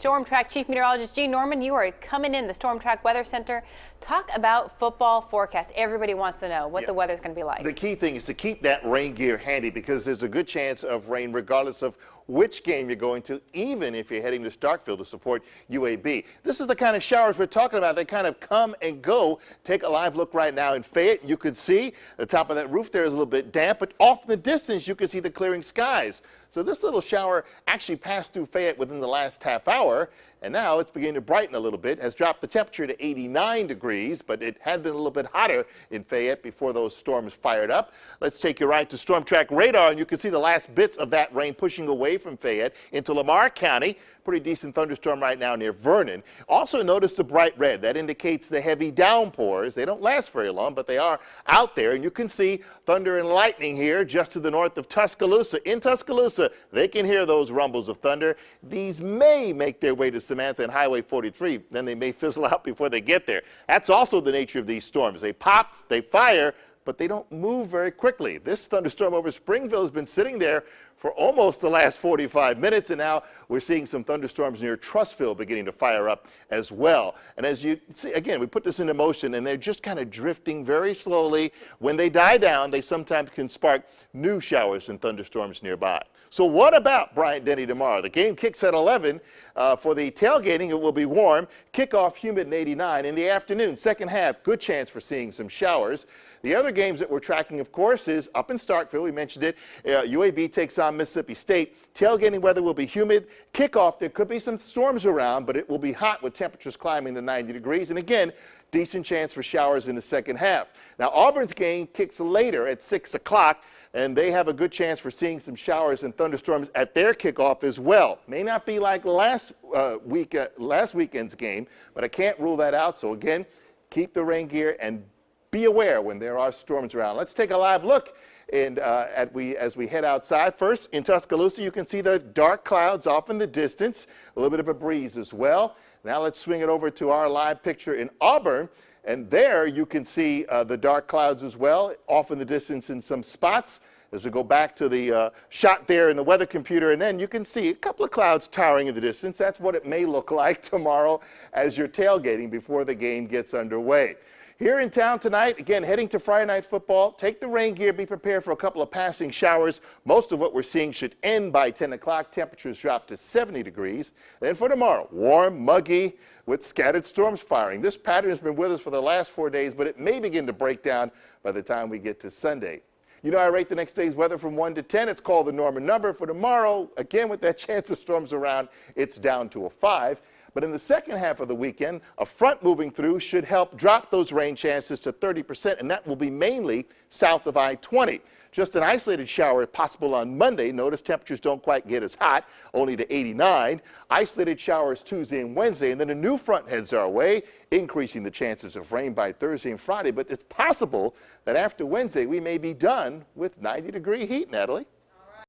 Storm Track Chief Meteorologist Gene Norman. You are coming in the Storm Track Weather Center. Talk about football forecast. Everybody wants to know what the weather's going to be like. The key thing is to keep that rain gear handy because there's a good chance of rain regardless of which game you're going to, even if you're heading to Starkville to support UAB. This is the kind of showers we're talking about. They kind of come and go. Take a live look right now in Fayette. You could see the top of that roof there is a little bit damp, but off in the distance you can see the clearing skies. So this little shower actually passed through Fayette within the last half hour, and now it's beginning to brighten a little bit. Has dropped the temperature to 89 degrees, but it had been a little bit hotter in Fayette before those storms fired up. Let's take you right to Storm Track radar, and you can see the last bits of that rain pushing away from Fayette into Lamar County. Pretty decent thunderstorm right now near Vernon. Also notice the bright red. That indicates the heavy downpours. They don't last very long, but they are out there. And you can see thunder and lightning here just to the north of Tuscaloosa. In Tuscaloosa, they can hear those rumbles of thunder. These may make their way to Samantha and Highway 43. Then they may fizzle out before they get there. That's also the nature of these storms. They pop, they fire, but they don't move very quickly. This thunderstorm over Springville has been sitting there for almost the last 45 minutes, and now we're seeing some thunderstorms near Trussville beginning to fire up as well. And as you see, again, we put this into motion, and they're just kind of drifting very slowly. When they die down, they sometimes can spark new showers and thunderstorms nearby. So what about Bryant-Denny tomorrow? The game kicks at 11. For the tailgating, it will be warm. Kickoff humid and 89. In the afternoon, second half, good chance for seeing some showers. The other games that we're tracking, of course, is up in Starkville. We mentioned it. UAB takes on Mississippi State. Tailgating weather will be humid. Kickoff, there could be some storms around, but it will be hot with temperatures climbing to 90 degrees. And again, decent chance for showers in the second half. Now, Auburn's game kicks later at 6 o'clock, and they have a good chance for seeing some showers and thunderstorms at their kickoff as well. May not be like last weekend's game, but I can't rule that out. So again, keep the rain gear and be aware when there are storms around. Let's take a live look and as we head outside. First, in Tuscaloosa, you can see the dark clouds off in the distance, a little bit of a breeze as well. Now let's swing it over to our live picture in Auburn, and there you can see the dark clouds as well, off in the distance in some spots. As we go back to the shot there in the weather computer, and then you can see a couple of clouds towering in the distance. That's what it may look like tomorrow as you're tailgating before the game gets underway. Here in town tonight, again, heading to Friday Night Football. Take the rain gear, be prepared for a couple of passing showers. Most of what we're seeing should end by 10 o'clock. Temperatures drop to 70 degrees. Then for tomorrow, warm, muggy, with scattered storms firing. This pattern has been with us for the last 4 days, but it may begin to break down by the time we get to Sunday. You know, I rate the next day's weather from 1 to 10. It's called the Norman number. For tomorrow, again, with that chance of storms around, it's down to a 5. But in the second half of the weekend, a front moving through should help drop those rain chances to 30%, and that will be mainly south of I-20. Just an isolated shower possible on Monday. Notice temperatures don't quite get as hot, only to 89. Isolated showers Tuesday and Wednesday, and then a new front heads our way, increasing the chances of rain by Thursday and Friday. But it's possible that after Wednesday, we may be done with 90-degree heat, Natalie.